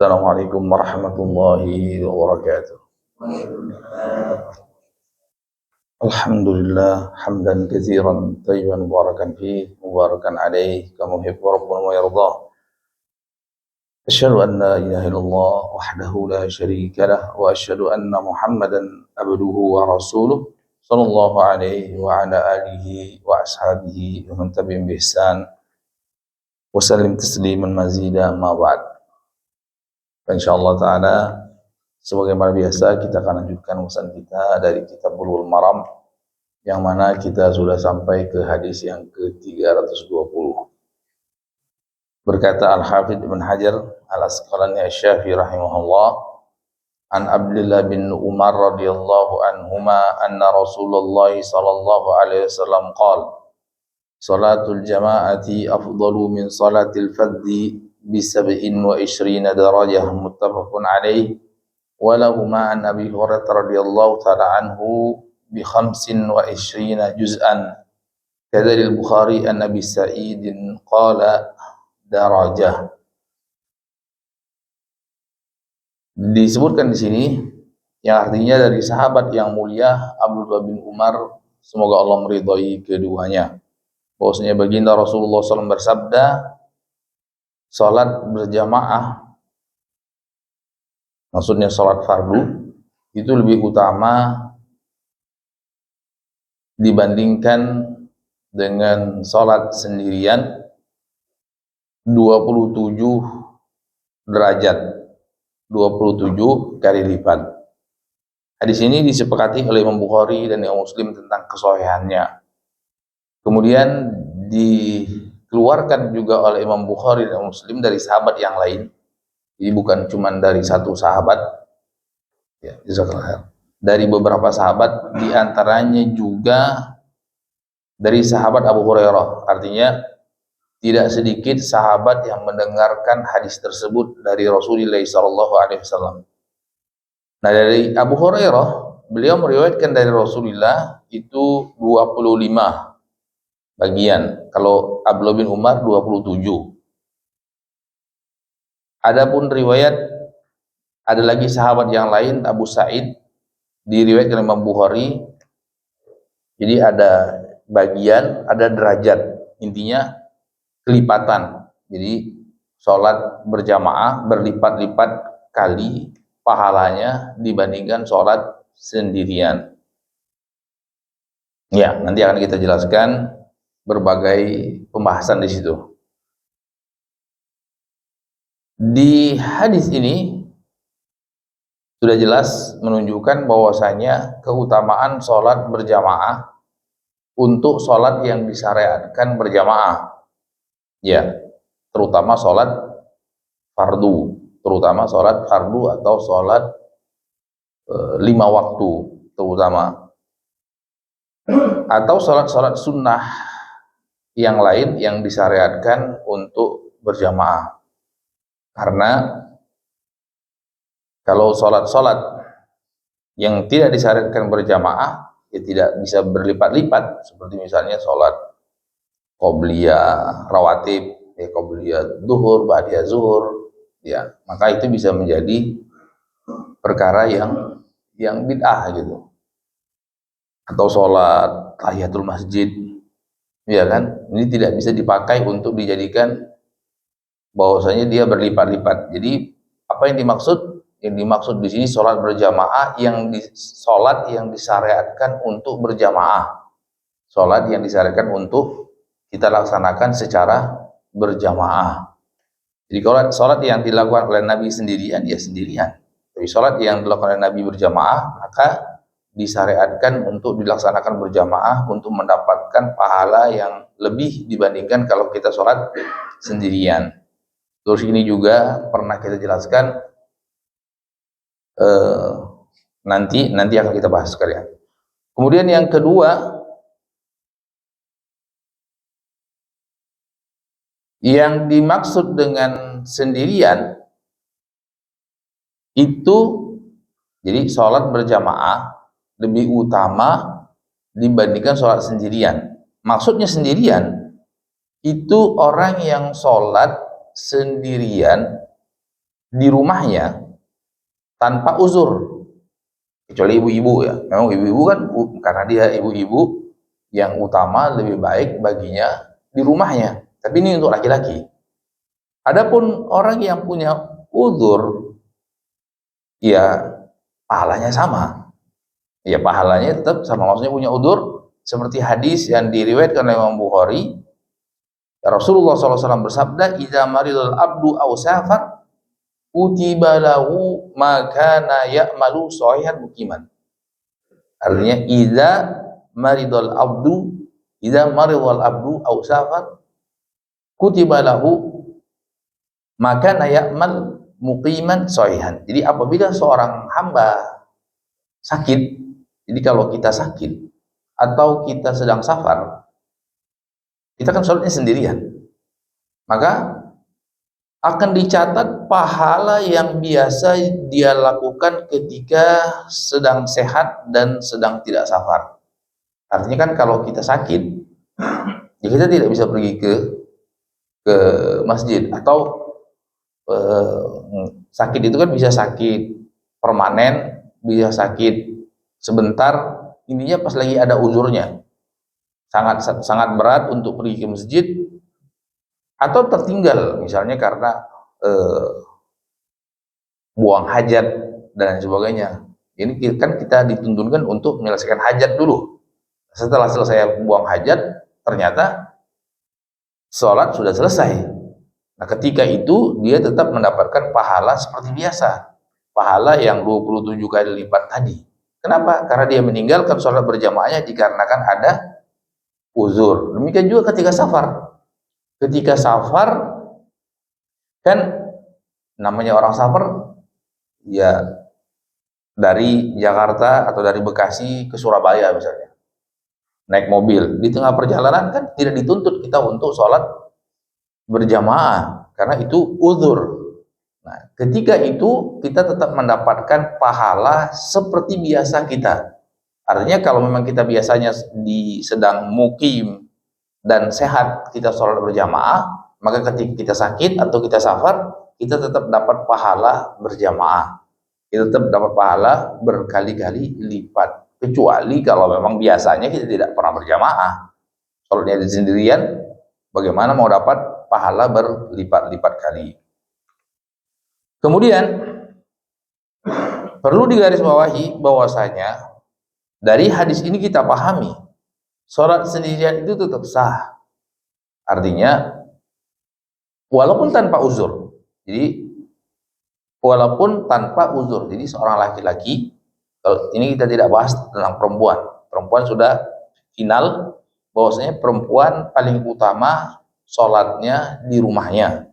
Assalamualaikum warahmatullahi wabarakatuh. Alhamdulillah hamdan katsiran tayyiban mubarakan fihi mubarakan alaihi kama yuhibbu rabbuna wa yarda. Asyhadu an la ilaha illallah wahdahu la syarika lah wa asyhadu anna Muhammadan abduhu wa rasuluh sallallahu alaihi wa ala alihi wa ashabihi wa man tabi'ahum bi ihsan wa sallim tasliman mazida ma ba'd. Insyaallah taala sebagaimana biasa kita akan lanjutkan urusan kita dari kitab Bulughul Maram yang mana kita sudah sampai ke hadis yang ke-320. Berkata Al-Hafidz Ibn Hajar Al-Asqalani Asy-Syafi'i rahimahullah, an Abdullah bin Umar radhiyallahu anhuma anna Rasulullah sallallahu alaihi wasallam qala salatul jama'ati afdalu min salatil fardhi bi 27 darajah muttafaqun alaih wa lahuma an Abi Hurairah radhiyallahu ta'ala anhu bi 25 juz'an kadzalika al-Bukhari an Abi Sa'id qala darajah. Disebutkan di sini yang artinya dari sahabat yang mulia Abdullah bin Umar, semoga Allah meridhai keduanya, bahwasanya baginda Rasulullah SAW bersabda, salat berjamaah, maksudnya salat fardu, itu lebih utama dibandingkan dengan salat sendirian 27 derajat, 27 kali lipat. Hadis ini disepakati oleh Imam Bukhari dan Imam Muslim tentang kesahihannya. Kemudian dikeluarkan juga oleh Imam Bukhari dan Muslim dari sahabat yang lain. Jadi bukan cuma dari satu sahabat, ya, dari beberapa sahabat, diantaranya juga dari sahabat Abu Hurairah. Artinya tidak sedikit sahabat yang mendengarkan hadis tersebut dari Rasulullah SAW. Nah, dari Abu Hurairah, beliau meriwayatkan dari Rasulullah itu 25 bagian. Kalau Abdullah bin Umar 27. Adapun riwayat ada lagi sahabat yang lain, Abu Sa'id, diriwayatkan oleh Imam Bukhari. Jadi ada bagian, ada derajat. Intinya kelipatan. Jadi sholat berjamaah berlipat-lipat kali pahalanya dibandingkan sholat sendirian. Ya, nanti akan kita jelaskan berbagai pembahasan di situ. Di hadis ini sudah jelas menunjukkan bahwasanya keutamaan sholat berjamaah untuk sholat yang disyariatkan berjamaah. Ya, terutama sholat fardu, atau sholat 5 waktu terutama, atau sholat sunnah yang lain yang disyariatkan untuk berjamaah. Karena kalau sholat yang tidak disyariatkan berjamaah, ya tidak bisa berlipat-lipat, seperti misalnya sholat qobliyah rawatib, ya qobliyah zuhur, ba'diyah zuhur, ya, maka itu bisa menjadi perkara yang bid'ah gitu. Atau sholat tahiyatul masjid, ya kan, ini tidak bisa dipakai untuk dijadikan bahwasanya dia berlipat-lipat. Jadi apa yang dimaksud? Yang dimaksud di sini sholat berjamaah sholat yang disyariatkan untuk berjamaah, sholat yang disyariatkan untuk kita laksanakan secara berjamaah. Jadi kalau sholat yang dilakukan oleh Nabi sendirian, ya sendirian. Tapi sholat yang dilakukan oleh Nabi berjamaah, maka disyariatkan untuk dilaksanakan berjamaah untuk mendapatkan pahala yang lebih dibandingkan kalau kita sholat sendirian. Terus ini juga pernah kita jelaskan, nanti akan kita bahas sekalian. Kemudian yang kedua, yang dimaksud dengan sendirian itu, jadi sholat berjamaah lebih utama dibandingkan sholat sendirian. Maksudnya sendirian itu orang yang sholat sendirian di rumahnya tanpa uzur, kecuali ibu-ibu ya. Memang ibu-ibu kan karena dia ibu-ibu, yang utama lebih baik baginya di rumahnya. Tapi ini untuk laki-laki. Adapun orang yang punya uzur, ya pahalanya sama. Ya pahalanya tetap sama, maksudnya punya uzur seperti hadis yang diriwayatkan oleh Imam Bukhari. Rasulullah SAW bersabda, "Idza maridul abdu aw safar, kutiba lahu ma kana ya'malu shahihan muqiman." Artinya idza maridul abdu aw safar, kutiba lahu ma kana ya'mal muqiman shahihan. Jadi apabila seorang hamba sakit, jadi kalau kita sakit atau kita sedang safar, kita kan sholatnya sendirian, maka akan dicatat pahala yang biasa dia lakukan ketika sedang sehat dan sedang tidak safar. Artinya kan kalau kita sakit, ya kita tidak bisa pergi ke masjid, atau sakit itu kan bisa sakit permanen, bisa sakit sebentar, intinya pas lagi ada uzurnya, sangat berat untuk pergi ke masjid, atau tertinggal misalnya karena buang hajat dan sebagainya. Ini kan kita dituntunkan untuk menyelesaikan hajat dulu. Setelah selesai buang hajat, ternyata sholat sudah selesai. Nah ketika itu dia tetap mendapatkan pahala seperti biasa, pahala yang 27 kali lipat tadi. Kenapa? Karena dia meninggalkan sholat berjamaahnya dikarenakan ada uzur. Demikian juga ketika safar. Ketika safar, kan namanya orang safar, ya dari Jakarta atau dari Bekasi ke Surabaya misalnya, naik mobil, di tengah perjalanan kan tidak dituntut kita untuk sholat berjamaah, karena itu uzur. Nah, ketika itu kita tetap mendapatkan pahala seperti biasa kita. Artinya kalau memang kita biasanya sedang mukim dan sehat, kita sholat berjamaah, maka ketika kita sakit atau kita safar, kita tetap dapat pahala berjamaah. Kita tetap dapat pahala berkali-kali lipat. Kecuali kalau memang biasanya kita tidak pernah berjamaah, sholatnya di sendirian, bagaimana mau dapat pahala berlipat-lipat kali. Kemudian perlu digarisbawahi bahwasanya dari hadis ini kita pahami sholat sendirian itu tetap sah. Artinya walaupun tanpa uzur. Jadi walaupun tanpa uzur. Jadi seorang laki-laki, kalau ini kita tidak bahas tentang perempuan. Perempuan sudah final bahwasanya perempuan paling utama sholatnya di rumahnya.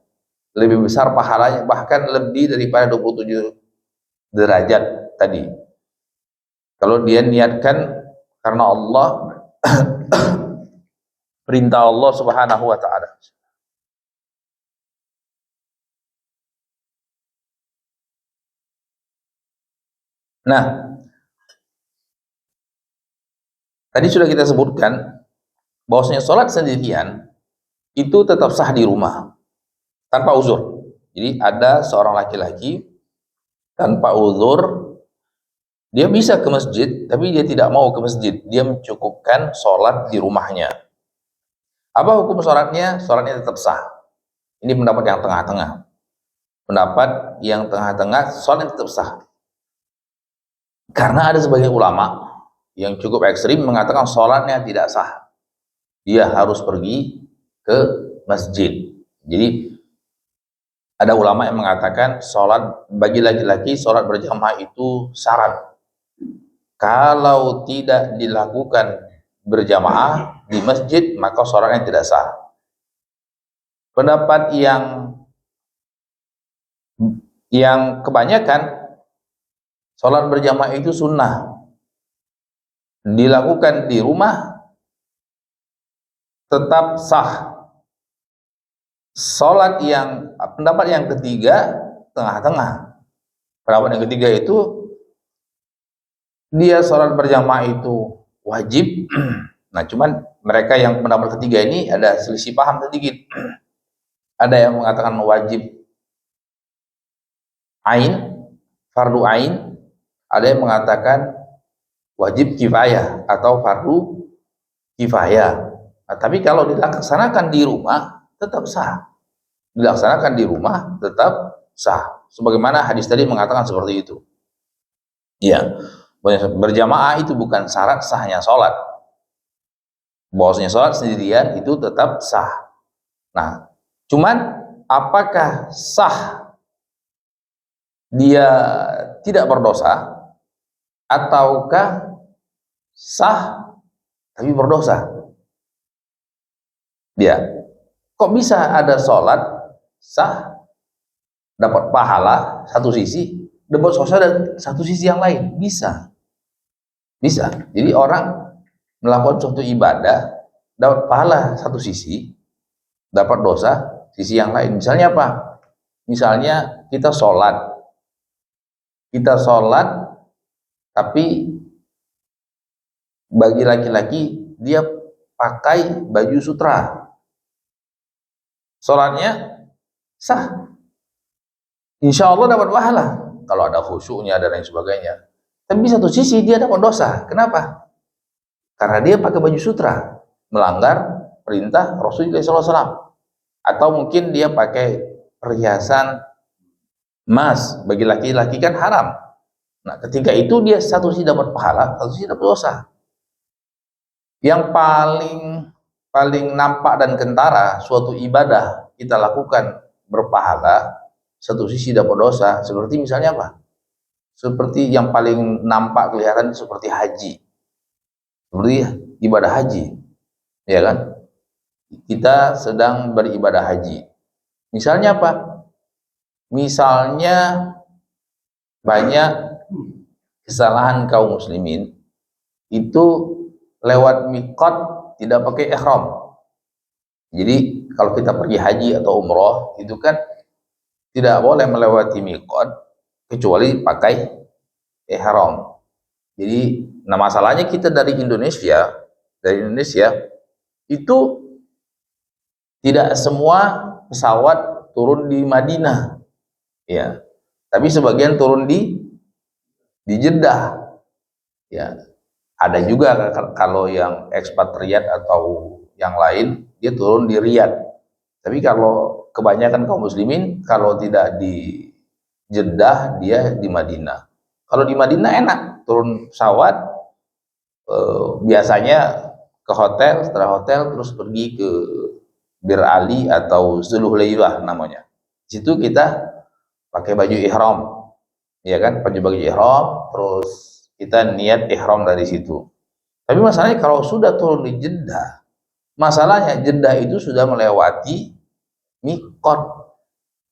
Lebih besar pahalanya, bahkan lebih daripada 27 derajat tadi. Kalau dia niatkan karena Allah, perintah Allah Subhanahu wa taala. Nah, tadi sudah kita sebutkan bahwasanya sholat sendirian itu tetap sah di rumah tanpa uzur. Jadi ada seorang laki-laki tanpa uzur, dia bisa ke masjid, tapi dia tidak mau ke masjid. Dia mencukupkan sholat di rumahnya. Apa hukum sholatnya? Sholatnya tetap sah. Ini pendapat yang tengah-tengah. Pendapat yang tengah-tengah, sholatnya tetap sah. Karena ada sebagian ulama yang cukup ekstrim mengatakan sholatnya tidak sah. Dia harus pergi ke masjid. Jadi ada ulama yang mengatakan sholat bagi laki-laki, sholat berjamaah itu syarat. Kalau tidak dilakukan berjamaah di masjid, maka sholatnya tidak sah. Pendapat yang kebanyakan, sholat berjamaah itu sunnah, dilakukan di rumah tetap sah. Pendapat yang ketiga tengah-tengah. Pendapat yang ketiga itu dia sholat berjamaah itu wajib. Nah, cuman mereka yang pendapat ketiga ini ada selisih paham sedikit. Ada yang mengatakan wajib ain, fardu ain, ada yang mengatakan wajib kifayah atau fardu kifayah. Nah, tapi kalau dilaksanakan di rumah tetap sah. Dilaksanakan di rumah tetap sah. Sebagaimana hadis tadi mengatakan seperti itu. Iya, berjamaah itu bukan syarat sahnya sholat. Bahwasanya sholat sendirian itu tetap sah. Nah, cuman apakah sah dia tidak berdosa ataukah sah tapi berdosa? Ya, kok bisa ada sholat sah dapat pahala satu sisi, dapat dosa dan satu sisi yang lain? Bisa. Jadi orang melakukan suatu ibadah dapat pahala satu sisi, dapat dosa sisi yang lain. Misalnya apa? Misalnya kita sholat tapi bagi laki-laki dia pakai baju sutra, sholatnya sah, insya Allah dapat pahala kalau ada khusyuknya dan lain sebagainya. Tapi satu sisi dia dapat dosa. Kenapa? Karena dia pakai baju sutra, melanggar perintah Rasulullah SAW. Atau mungkin dia pakai perhiasan emas, bagi laki-laki kan haram. Nah, ketika itu dia satu sisi dapat pahala, satu sisi dapat dosa. Yang paling nampak dan kentara suatu ibadah kita lakukan berpahala, satu sisi dapat dosa, seperti misalnya apa? Seperti yang paling nampak kelihatan seperti haji. Seperti ibadah haji. Ya kan? Kita sedang beribadah haji. Misalnya apa? Misalnya banyak kesalahan kaum muslimin itu lewat mikot tidak pakai ihram. Jadi kalau kita pergi haji atau umroh itu kan tidak boleh melewati mikot kecuali pakai ihram. Jadi nah masalahnya kita dari Indonesia itu tidak semua pesawat turun di Madinah, ya. Tapi sebagian turun di Jeddah, ya. Ada juga kalau yang ekspatriat atau yang lain dia turun di Riyadh. Tapi kalau kebanyakan kaum muslimin kalau tidak di Jeddah dia di Madinah. Kalau di Madinah enak, turun pesawat biasanya ke hotel, setelah hotel terus pergi ke Bir Ali atau Zulhulailah namanya. Di situ kita pakai baju ihram, ya kan, pakai baju ihram, terus kita niat ihram dari situ. Tapi masalahnya kalau sudah turun di Jeddah, masalahnya Jeddah itu sudah melewati mikot,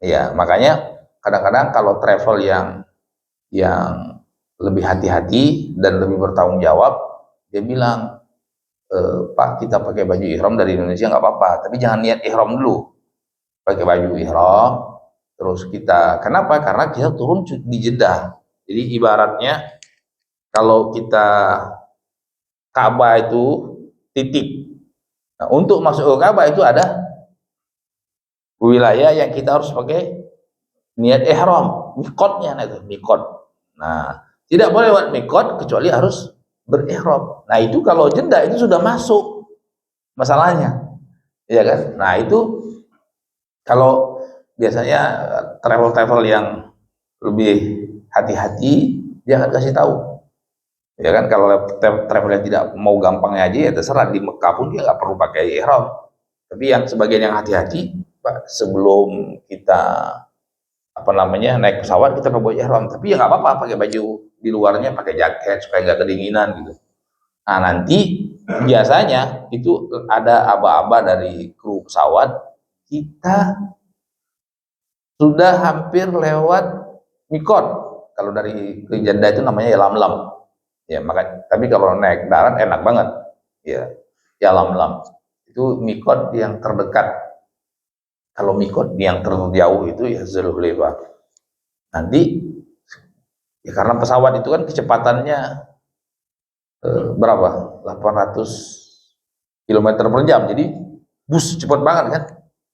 ya. Makanya kadang-kadang kalau travel yang lebih hati-hati dan lebih bertanggung jawab, dia bilang, Pak, kita pakai baju ihram dari Indonesia nggak apa-apa, tapi jangan niat ihram dulu, pakai baju ihram, terus kita, kenapa? Karena kita turun di Jeddah. Jadi ibaratnya kalau kita Ka'bah itu titik. Nah, untuk masuk ke Ka'bah itu ada wilayah yang kita harus pakai niat ihram, mikotnya itu, mikot. Nah, tidak boleh lewat mikot kecuali harus berihram. Nah, itu kalau Jeddah itu sudah masuk masalahnya. Ya kan? Nah, itu kalau biasanya travel-travel yang lebih hati-hati dia akan kasih tahu. Ya kan, kalau travel yang tidak mau gampangnya aja ya terserah, di Mekah pun dia nggak perlu pakai ihram. Tapi yang sebagian yang hati-hati, Pak, sebelum kita naik pesawat kita pakai ihram, tapi ya nggak apa-apa pakai baju di luarnya, pakai jaket supaya nggak kedinginan gitu. Nah, nanti biasanya itu ada aba-aba dari kru pesawat, kita sudah hampir lewat mikot. Kalau dari ke Jeddah itu namanya Yalamlam. Ya, makanya, tapi kalau naik darat enak banget. Ya, Yalamlam. Itu mikot yang terdekat. Kalau mikot yang terjauh itu ya Zulhulaifah. Nanti ya karena pesawat itu kan kecepatannya berapa? 800 km per jam. Jadi bus cepat banget kan.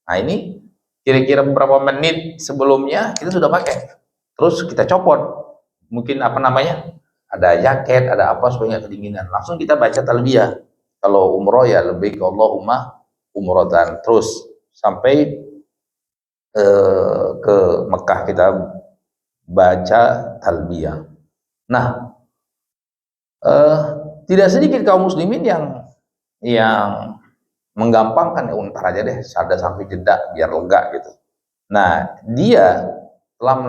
Nah, ini kira-kira beberapa menit sebelumnya kita sudah pakai. terus kita copot, mungkin apa namanya, ada jaket, ada apa supaya nggak kedinginan. Langsung kita baca talbiyah. Kalau umroh ya lebih ke Allahumma umrotan, terus sampai ke Mekah kita baca talbiyah. Nah, eh, tidak sedikit kaum muslimin yang menggampangkan, ya ntar aja deh, ada sampai jeda biar lega gitu. Nah, dia telah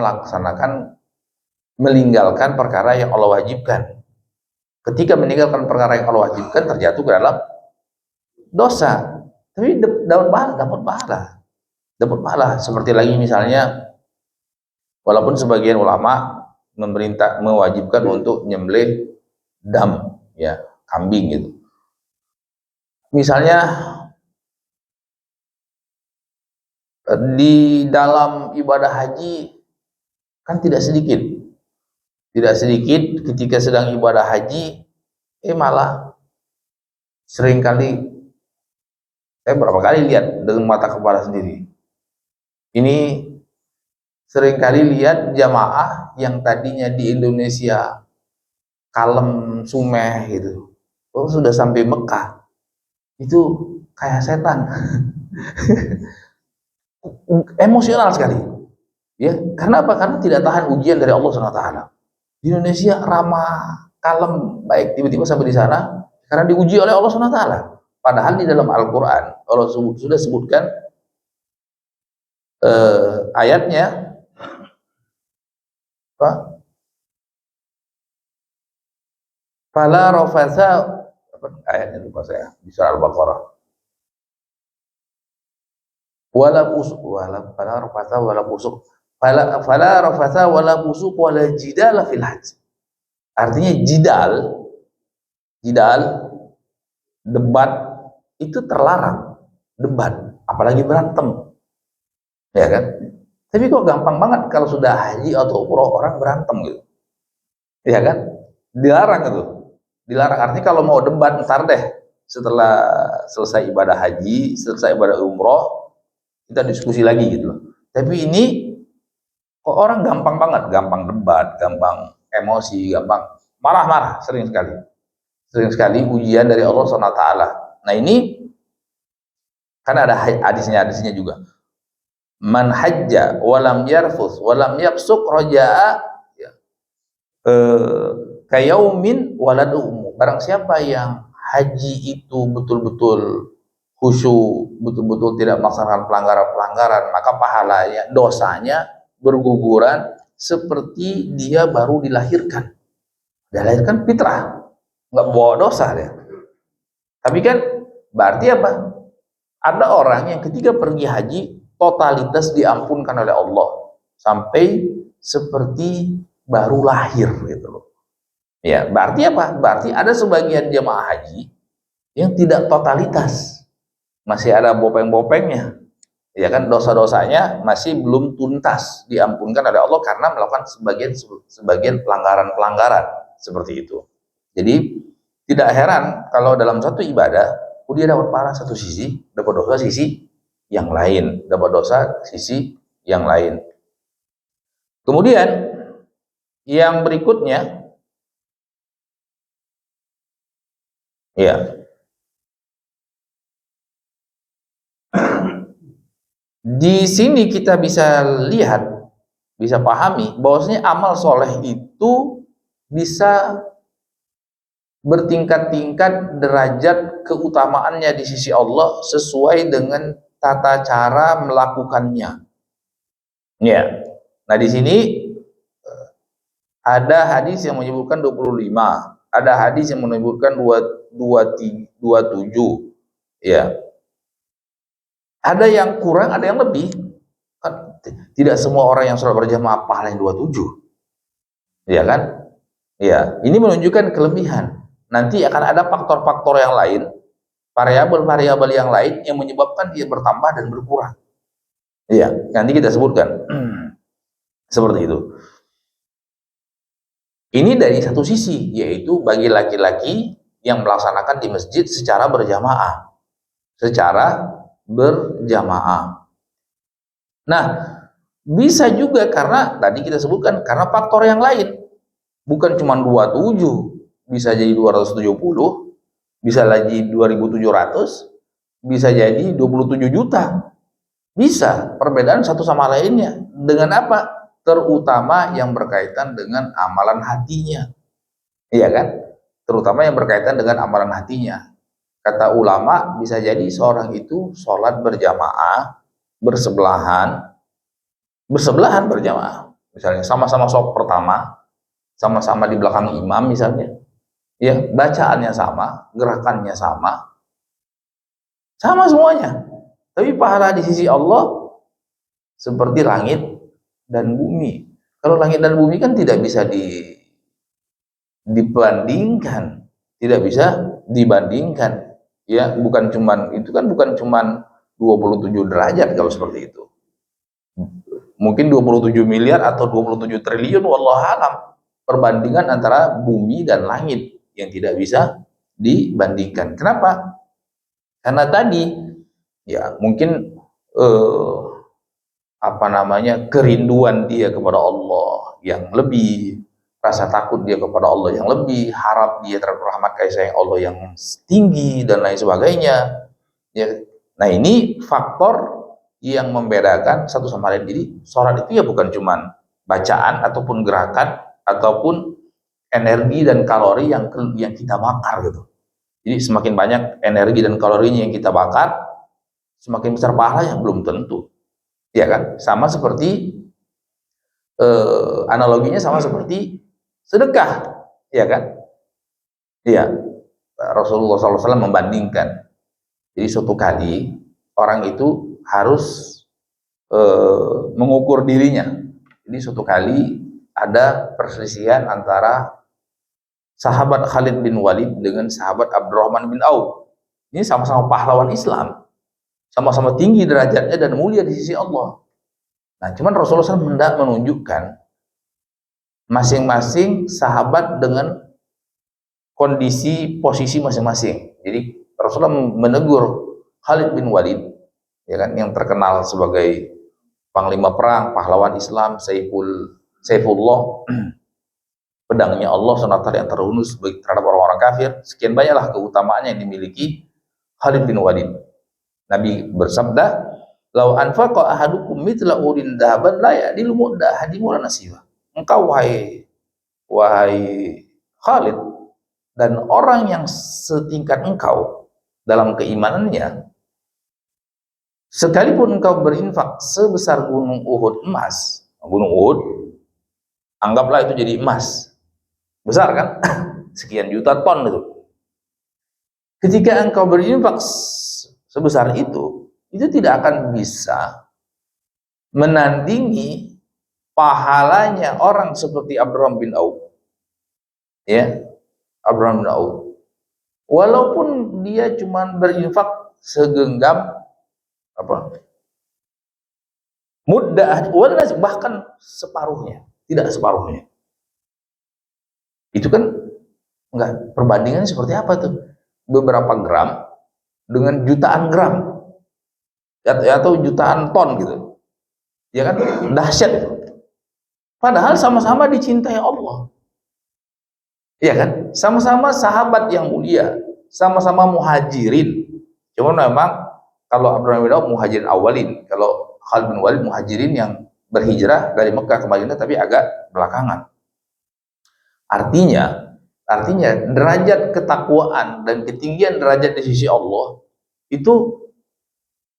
meninggalkan perkara yang Allah wajibkan. Ketika meninggalkan perkara yang Allah wajibkan, terjatuh ke dalam dosa. Tapi dapat pahala, dapat pahala. Seperti lagi misalnya, walaupun sebagian ulama mewajibkan untuk nyembelih dam, ya, kambing gitu. Misalnya di dalam ibadah haji kan tidak sedikit ketika sedang ibadah haji malah seringkali, saya berapa kali lihat dengan mata kepala sendiri, ini seringkali lihat jamaah yang tadinya di Indonesia kalem sumeh gitu, sudah sampai Mekah itu kayak setan. Emosional sekali, ya. Karena apa? Karena tidak tahan ujian dari Allah SWT. Di Indonesia ramah, kalem, baik, tiba-tiba sampai di sana karena diuji oleh Allah SWT. Padahal di dalam Al-Quran Allah sudah sebutkan ayatnya, apa? Fala rafatha, ayatnya lupa saya, di surah Al-Baqarah. Wala busuk, fala rafatha wala busuk, fala rafatha wala busuk wala jidala fil hajj. Artinya jidal, debat itu terlarang, debat, apalagi berantem, ya kan? Tapi kok gampang banget kalau sudah haji atau umroh orang berantem gitu, ya kan? Dilarang itu, dilarang. Artinya kalau mau debat ntar deh, setelah selesai ibadah haji, selesai ibadah umroh, kita diskusi lagi gitu loh. Tapi ini kok orang gampang banget, gampang debat, gampang emosi, gampang marah-marah, sering sekali ujian dari Allah SWT. Nah ini kan ada hadisnya juga. Man hajja walam yarfus walam yafsuk roja'a, ya, kayaumin waladu. Barang siapa yang haji itu betul-betul khusyuk, betul-betul tidak melaksanakan pelanggaran-pelanggaran, maka pahalanya, dosanya berguguran seperti dia baru dilahirkan. Dilahirkan fitrah, nggak bawa dosa dia. Tapi kan berarti apa? Ada orang yang ketika pergi haji totalitas diampunkan oleh Allah sampai seperti baru lahir gitu loh. Ya, berarti apa? Berarti ada sebagian jemaah haji yang tidak totalitas, masih ada bopeng-bopengnya, ya kan, dosa-dosanya masih belum tuntas diampunkan oleh Allah karena melakukan sebagian pelanggaran-pelanggaran seperti itu. Jadi tidak heran kalau dalam satu ibadah dia dapat pahala satu sisi, dapat dosa sisi yang lain, Kemudian yang berikutnya, ya, di sini kita bisa lihat, bisa pahami bahwasanya amal soleh itu bisa bertingkat-tingkat derajat keutamaannya di sisi Allah sesuai dengan tata cara melakukannya. Ya. Nah, di sini ada hadis yang menyebutkan 25, ada hadis yang menyebutkan 27. Ya. Ada yang kurang, ada yang lebih. Kan tidak semua orang yang sholat berjamaah pahala yang 27. Ya kan? Ya, ini menunjukkan kelebihan. Nanti akan ada faktor-faktor yang lain, variabel-variabel yang lain yang menyebabkan dia bertambah dan berkurang. Iya, nanti kita sebutkan. Seperti itu. Ini dari satu sisi, yaitu bagi laki-laki yang melaksanakan di masjid secara berjamaah. Nah, Bisa juga karena tadi kita sebutkan karena faktor yang lain. Bukan cuma 27, bisa jadi 270, bisa lagi 2700, bisa jadi 27 juta. Bisa perbedaan satu sama lainnya. Dengan apa? Terutama yang berkaitan dengan amalan hatinya. Iya kan? Terutama yang berkaitan dengan amalan hatinya. Kata ulama, bisa jadi seorang itu sholat berjamaah, bersebelahan, berjamaah. Misalnya sama-sama sholat pertama, sama-sama di belakang imam misalnya. Ya, bacaannya sama, gerakannya sama, sama semuanya. Tapi pahala di sisi Allah seperti langit dan bumi. Kalau langit dan bumi kan tidak bisa dibandingkan, tidak bisa dibandingkan. Ya, bukan cuman itu kan bukan cuman 27 derajat kalau seperti itu. Mungkin 27 miliar atau 27 triliun wallahu alam. Perbandingan antara bumi dan langit yang tidak bisa dibandingkan. Kenapa? Karena tadi ya mungkin kerinduan dia kepada Allah yang lebih, rasa takut dia kepada Allah yang lebih, harap dia terhadap rahmat kasih sayang Allah yang tinggi dan lain sebagainya. Ya. Nah, ini faktor yang membedakan satu sama lain. Jadi sholat itu ya bukan cuman bacaan ataupun gerakan ataupun energi dan kalori yang kita bakar gitu. Jadi semakin banyak energi dan kalorinya yang kita bakar, semakin besar pahalanya, belum tentu. Ya kan? Sama seperti analoginya sama seperti sedekah, ya kan? Iya. Rasulullah SAW membandingkan. Jadi suatu kali orang itu harus mengukur dirinya. Jadi suatu kali ada perselisihan antara sahabat Khalid bin Walid dengan sahabat Abdurrahman bin Auf. Ini sama-sama pahlawan Islam, sama-sama tinggi derajatnya dan mulia di sisi Allah. Nah, cuman Rasulullah SAW hendak menunjukkan masing-masing sahabat dengan kondisi posisi masing-masing. Jadi Rasulullah menegur Khalid bin Walid, ya kan, yang terkenal sebagai panglima perang, pahlawan Islam, Saifullah, pedangnya Allah SWT yang terhunus terhadap orang-orang kafir. Sekian banyaklah keutamaannya yang dimiliki Khalid bin Walid. Nabi bersabda, "Lau anfaqa ahadukum mithla urin dhahaban la ya'dilu mudda ahadikum wala nasifa." Engkau wahai Khalid, dan orang yang setingkat engkau dalam keimanannya, sekalipun engkau berinfak sebesar gunung Uhud emas, gunung Uhud anggaplah itu jadi emas, besar kan? Sekian juta ton itu. Ketika engkau berinfak sebesar itu tidak akan bisa menandingi pahalanya orang seperti Abraham bin Auf. Ya, Abraham bin Auf. Walaupun dia cuma berinfak segenggam muddah, bahkan separuhnya, tidak separuhnya. Itu kan enggak, perbandingannya seperti apa tuh? Beberapa gram dengan jutaan gram atau jutaan ton gitu. Ya kan? Dahsyat itu. Padahal sama-sama dicintai Allah. Iya kan? Sama-sama sahabat yang mulia, sama-sama muhajirin. Cuma memang kalau Abdurrahman bin Auf muhajirin awalin, kalau Khalid bin Walid muhajirin yang berhijrah dari Mekah ke Madinah tapi agak belakangan. Artinya derajat ketakwaan dan ketinggian derajat di sisi Allah itu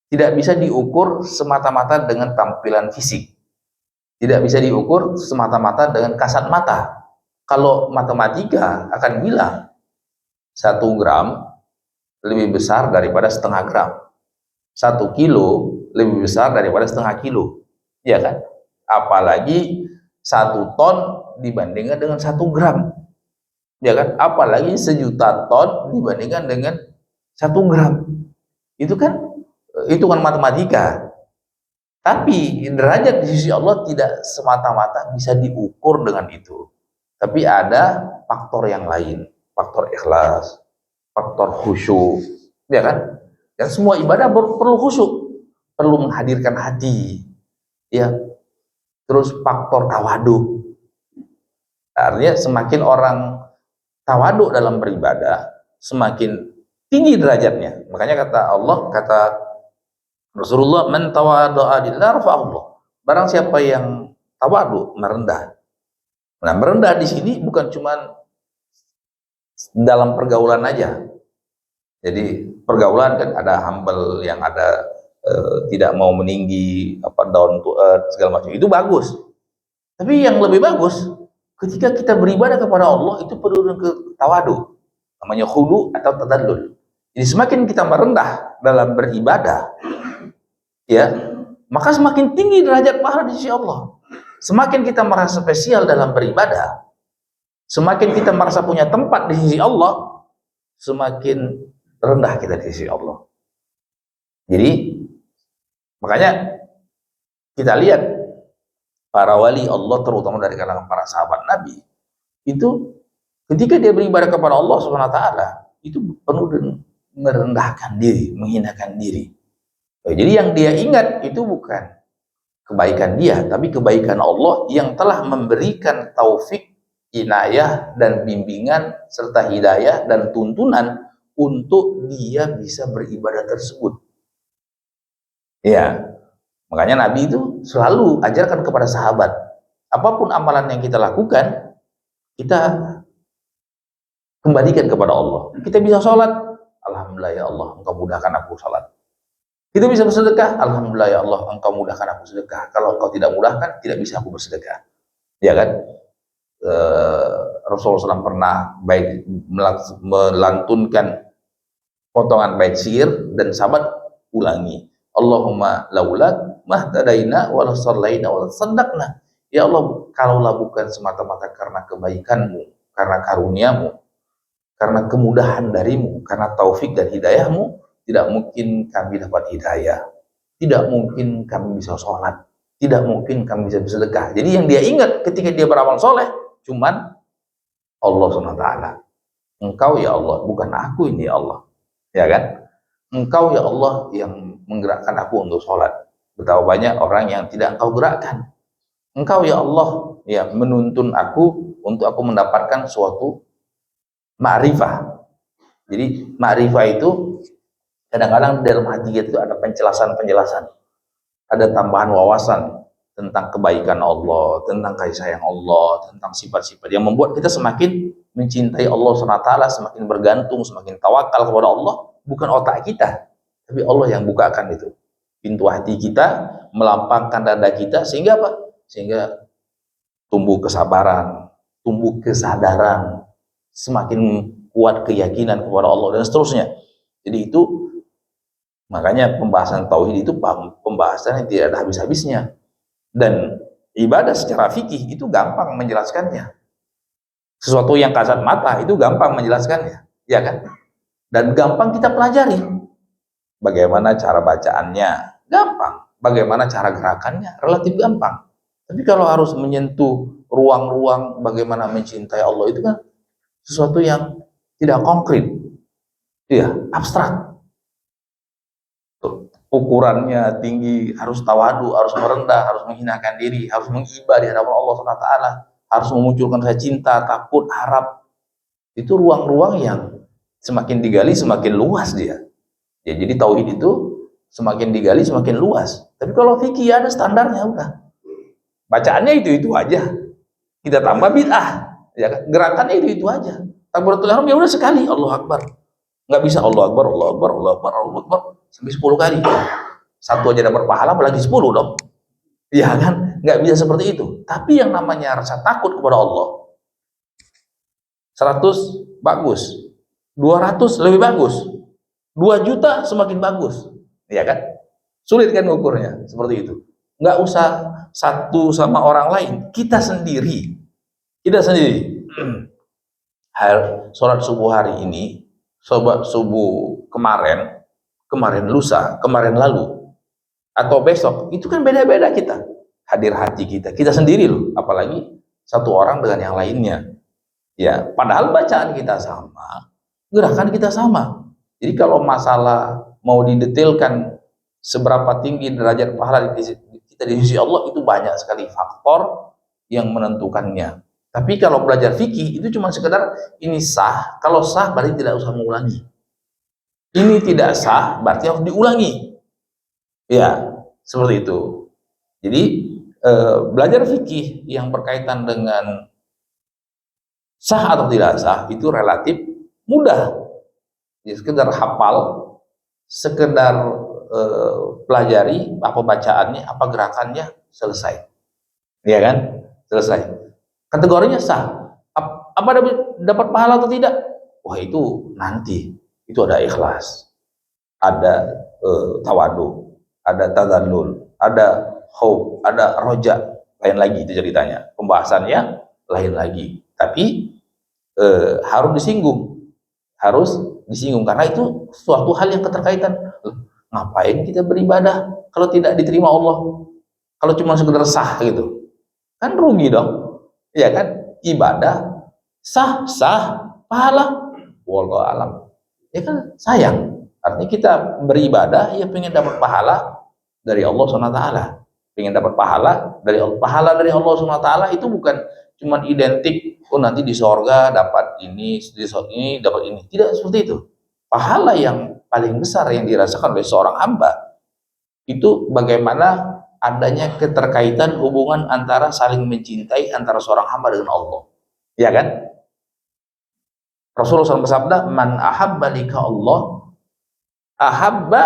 tidak bisa diukur semata-mata dengan tampilan fisik. Tidak bisa diukur semata-mata dengan kasat mata. Kalau matematika akan bilang 1 gram lebih besar daripada setengah gram, 1 kilo lebih besar daripada setengah kilo, ya kan? Apalagi 1 ton dibandingkan dengan 1 gram, ya kan? Apalagi 1.000.000 ton dibandingkan dengan 1 gram. Itu kan hitungan matematika. Tapi derajat di sisi Allah tidak semata-mata bisa diukur dengan itu. Tapi ada faktor yang lain, faktor ikhlas, faktor khusyuk, ya kan? Dan semua ibadah perlu khusyuk, perlu menghadirkan hati, ya. Terus faktor tawadu. Artinya semakin orang tawadu dalam beribadah, semakin tinggi derajatnya. Makanya kata Allah, kata Rasulullah, "Man tawadha'a lillah rafa'allah." Barang siapa yang tawadu, merendah. Nah, merendah di sini bukan cuma dalam pergaulan aja. Jadi pergaulan kan ada humble, yang ada tidak mau meninggi, down to earth segala macam. Itu bagus. Tapi yang lebih bagus, ketika kita beribadah kepada Allah itu perlu ke tawadu. Namanya khudu atau tadallul. Jadi semakin kita merendah dalam beribadah, ya, maka semakin tinggi derajat pahala di sisi Allah. Semakin kita merasa spesial dalam beribadah, semakin kita merasa punya tempat di sisi Allah, semakin rendah kita di sisi Allah. Jadi makanya kita lihat para wali Allah, terutama dari kalangan para sahabat Nabi, itu ketika dia beribadah kepada Allah Subhanahu wa taala, itu penuh merendahkan diri, menghinakan diri. Jadi yang dia ingat itu bukan kebaikan dia, tapi kebaikan Allah yang telah memberikan taufik, inayah, dan bimbingan, serta hidayah dan tuntunan untuk dia bisa beribadah tersebut. Ya, makanya Nabi itu selalu ajarkan kepada sahabat, apapun amalan yang kita lakukan, kita kembalikan kepada Allah. Kita bisa sholat, alhamdulillah ya Allah, engkau mudahkan aku sholat. Kita bisa bersedekah, alhamdulillah ya Allah, engkau mudahkan aku sedekah. Kalau engkau tidak mudahkan, tidak bisa aku bersedekah. Ya kan? Rasulullah SAW pernah melantunkan potongan bait syair, dan sahabat ulangi, Allahumma laulak mahtadaina wala sallaina wala saddaqna. Ya Allah, kalaulah bukan semata-mata karena kebaikanmu, karena karuniamu, karena kemudahan darimu, karena taufik dan hidayahmu, tidak mungkin kami dapat hidayah, tidak mungkin kami bisa sholat, tidak mungkin kami bisa bersedekah. Jadi yang dia ingat ketika dia beramal soleh, cuman Allah SWT. Engkau ya Allah, bukan aku ini ya Allah. Ya kan? Engkau ya Allah yang menggerakkan aku untuk sholat. Betapa banyak orang yang tidak engkau gerakkan. Engkau ya Allah yang menuntun aku untuk aku mendapatkan suatu ma'rifah. Jadi ma'rifah itu kadang-kadang dalam hati kita itu ada penjelasan-penjelasan, ada tambahan wawasan tentang kebaikan Allah, tentang kasih sayang Allah, tentang sifat-sifat yang membuat kita semakin mencintai Allah SWT, semakin bergantung, semakin tawakal kepada Allah. Bukan otak kita, tapi Allah yang bukakan itu pintu hati kita, melapangkan dada kita, sehingga apa? Sehingga tumbuh kesabaran, tumbuh kesadaran, semakin kuat keyakinan kepada Allah, dan seterusnya. Jadi itu makanya pembahasan tauhid itu pembahasan yang tidak ada habis-habisnya, dan ibadah secara fikih itu gampang menjelaskannya. Sesuatu yang kasat mata itu gampang menjelaskannya, ya kan? Dan gampang kita pelajari. Bagaimana cara bacaannya? Gampang. Bagaimana cara gerakannya? Relatif gampang. Tapi kalau harus menyentuh ruang-ruang bagaimana mencintai Allah, itu kan sesuatu yang tidak konkret. Iya, abstrak. Ukurannya tinggi, harus tawadu, harus merendah, harus menghinakan diri, harus menghibah di hadapan Allah SWT, harus memunculkan rasa cinta, takut, harap. Itu ruang-ruang yang semakin digali semakin luas dia. Ya, jadi tauhid itu semakin digali semakin luas. Tapi kalau fikih ada standarnya, udah. Bacaannya itu aja. Kita tambah bid'ah, ya kan? Gerakannya itu aja. Takbiratul ihram ya udah sekali, Allahu Akbar. Nggak bisa Allahu Akbar, Allahu Akbar, Allahu Akbar, Allahu Akbar sampai 10 kali. Satu aja dapat pahala, apalagi 10 dong. Ya kan? Nggak bisa seperti itu. Tapi yang namanya rasa takut kepada Allah, 100 bagus, 200 lebih bagus, 2 juta semakin bagus. Ya kan? Sulit kan ukurnya seperti itu. Nggak usah satu sama orang lain, kita sendiri. Kita sendiri. Sholat subuh hari ini, sholat subuh kemarin lusa, kemarin lalu, atau besok, itu kan beda-beda kita. Hadir hati kita sendiri loh, apalagi satu orang dengan yang lainnya. Ya, padahal bacaan kita sama, gerakan kita sama. Jadi kalau masalah mau didetailkan seberapa tinggi derajat pahala kita kita di sisi Allah itu banyak sekali faktor yang menentukannya. Tapi kalau belajar fikih itu cuma sekedar ini sah, kalau sah berarti tidak usah mengulangi. Ini tidak sah berarti harus diulangi. Ya, seperti itu. Jadi belajar fikih yang berkaitan dengan sah atau tidak sah itu relatif mudah. Jadi sekedar hafal, sekedar pelajari apa bacaannya, apa gerakannya, selesai. Iya kan? Selesai. Kategorinya sah. Apa dapat pahala atau tidak? Wah, itu nanti. Itu ada ikhlas, ada tawadu, ada tadallul, ada khauf, ada roja. Lain lagi itu ceritanya. Pembahasannya lain lagi. Tapi harus disinggung. Harus disinggung karena itu suatu hal yang keterkaitan. Ngapain kita beribadah kalau tidak diterima Allah? Kalau cuma sekedar sah gitu, kan rugi dong. Ya kan? Ibadah sah sah pahala wallahu alam. Ya kan sayang. Artinya kita beribadah ya pengen dapat pahala dari Allah SWT. Pengen dapat pahala dari Allah. Pahala dari Allah SWT itu bukan cuma identik oh nanti di sorga dapat ini, di sorga ini dapat ini. Tidak seperti itu. Pahala yang paling besar yang dirasakan oleh seorang hamba itu bagaimana adanya keterkaitan hubungan antara saling mencintai antara seorang hamba dengan Allah. Ya kan? Rasulullah SAW bersabda, "Man ahabba lika Allah, ahabba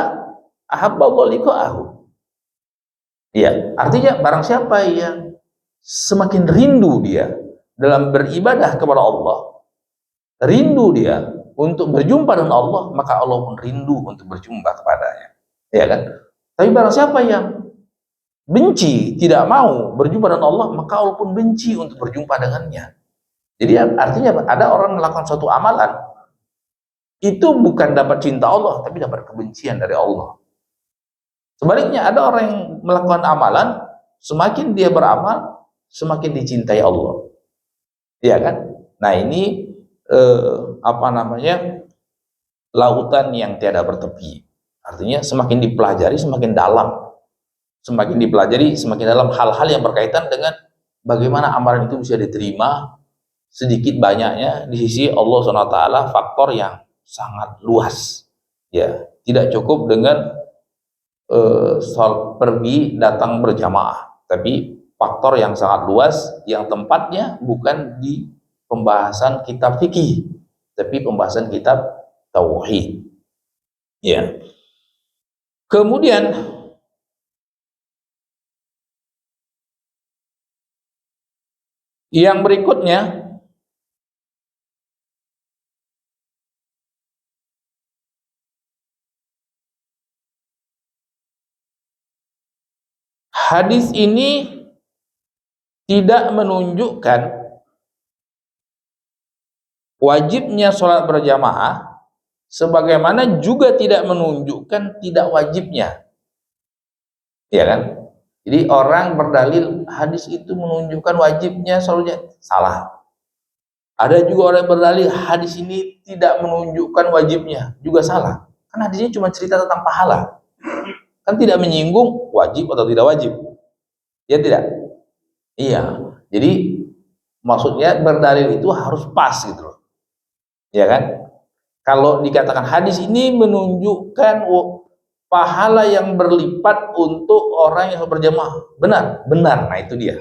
ahabba Allah liqa'ahu." Ya, artinya barang siapa yang semakin rindu dia dalam beribadah kepada Allah, rindu dia untuk berjumpa dengan Allah, maka Allah pun rindu untuk berjumpa kepadanya. Ya kan? Tapi barang siapa yang benci, tidak mau berjumpa dengan Allah, maka Allah pun benci untuk berjumpa dengannya. Jadi artinya ada orang melakukan suatu amalan, itu bukan dapat cinta Allah, tapi dapat kebencian dari Allah. Sebaliknya ada orang yang melakukan amalan, semakin dia beramal, semakin dicintai Allah. Iya kan? Nah ini apa namanya, lautan yang tiada bertepi. Artinya semakin dipelajari, semakin dalam. Semakin dipelajari, semakin dalam hal-hal yang berkaitan dengan bagaimana amalan itu bisa diterima, sedikit banyaknya di sisi Allah SWT, faktor yang sangat luas. Ya, tidak cukup dengan soal pergi datang berjamaah, tapi faktor yang sangat luas yang tempatnya bukan di pembahasan kitab fikih, tapi pembahasan kitab tauhid. Ya. Kemudian yang berikutnya, hadis ini tidak menunjukkan wajibnya sholat berjamaah, sebagaimana juga tidak menunjukkan tidak wajibnya. Ya kan? Jadi orang berdalil hadis itu menunjukkan wajibnya sholatnya, salah. Ada juga orang yang berdalil hadis ini tidak menunjukkan wajibnya, juga salah. Karena hadisnya cuma cerita tentang pahala. Kan tidak menyinggung wajib atau tidak wajib. Ya tidak? Iya. Jadi maksudnya berdalil itu harus pas gitu loh. Ya kan? Kalau dikatakan hadis ini menunjukkan pahala yang berlipat untuk orang yang berjamaah. Benar, benar. Nah, itu dia.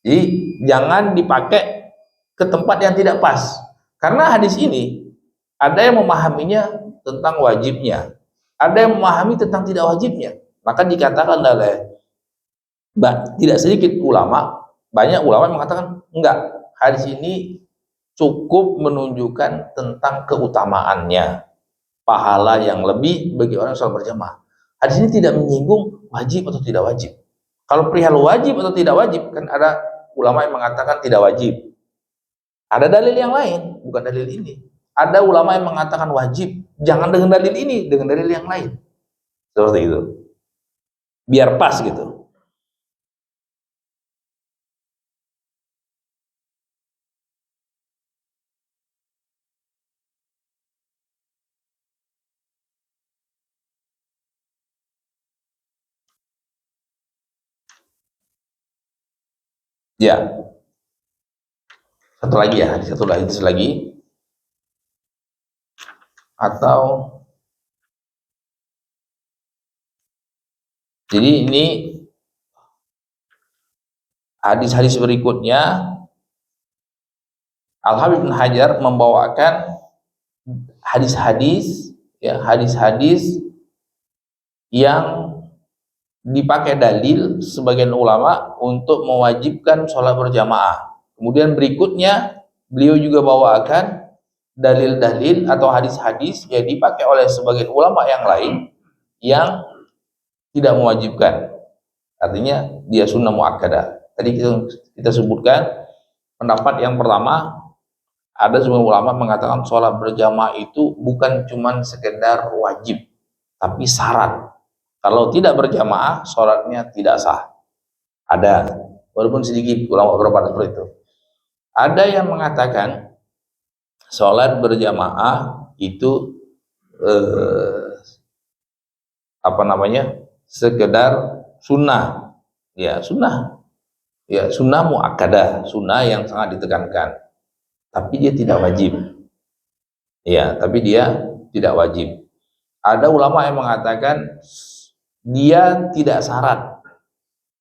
Jadi jangan dipakai ke tempat yang tidak pas. Karena hadis ini ada yang memahaminya tentang wajibnya, ada yang memahami tentang tidak wajibnya. Maka dikatakan oleh tidak sedikit ulama, banyak ulama yang mengatakan enggak, hadis ini cukup menunjukkan tentang keutamaannya, pahala yang lebih bagi orang yang sholat berjamaah. Hadis ini tidak menyinggung wajib atau tidak wajib. Kalau perihal wajib atau tidak wajib, kan ada ulama yang mengatakan tidak wajib. Ada dalil yang lain, bukan dalil ini. Ada ulama yang mengatakan wajib, jangan dengan dalil ini, dengan dalil yang lain. Seperti itu. Biar pas gitu. Ya, satu lagi ya, satu lagi. Atau jadi ini hadis-hadis berikutnya, Al-Habib bin Hajar membawakan hadis-hadis, ya, hadis-hadis yang dipakai dalil sebagian ulama untuk mewajibkan sholat berjamaah. Kemudian berikutnya beliau juga bawakan dalil-dalil atau hadis-hadis yang dipakai oleh sebagian ulama yang lain yang tidak mewajibkan. Artinya dia sunnah muakkadah. Tadi kita sebutkan pendapat yang pertama, ada sebagian ulama mengatakan sholat berjamaah itu bukan cuma sekedar wajib, tapi syarat. Kalau tidak berjamaah, sholatnya tidak sah. Ada, walaupun sedikit ulama berpendapat seperti itu. Ada yang mengatakan sholat berjamaah itu sekedar sunnah, ya sunnah muakkadah, sunnah yang sangat ditekankan, tapi dia tidak wajib, ya, tapi dia tidak wajib. Ada ulama yang mengatakan dia tidak syarat,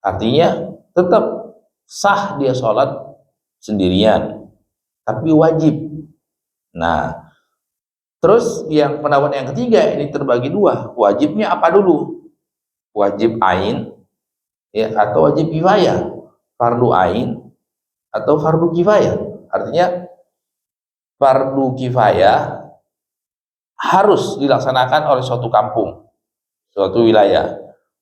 artinya tetap sah dia sholat sendirian, tapi wajib. Nah, terus yang pendapat yang ketiga ini terbagi dua, wajibnya apa dulu? Wajib ain, ya, atau wajib kifayah, fardu ain atau fardu kifayah. Artinya fardu kifayah harus dilaksanakan oleh suatu kampung, suatu wilayah.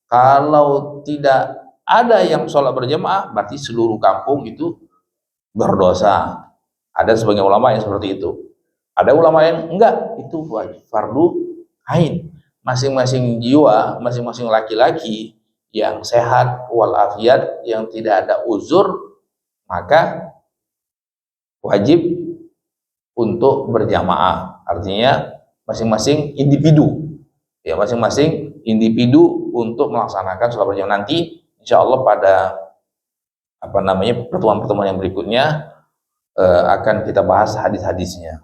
Kalau tidak ada yang sholat berjamaah, berarti seluruh kampung itu berdosa. Ada sebagian ulama yang seperti itu. Ada ulama yang enggak, itu wajib fardu ain. Masing-masing jiwa, masing-masing laki-laki yang sehat walafiat, yang tidak ada uzur, maka wajib untuk berjamaah. Artinya masing-masing individu, ya, masing-masing individu untuk melaksanakan sholat berjamaah. Nanti insya Allah pada pertemuan-pertemuan yang berikutnya akan kita bahas hadis-hadisnya.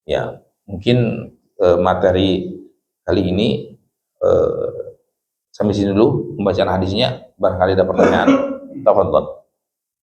Ya, mungkin materi kali ini sampai sini dulu pembacaan hadisnya. Barangkali ada pertanyaan, tafadhol.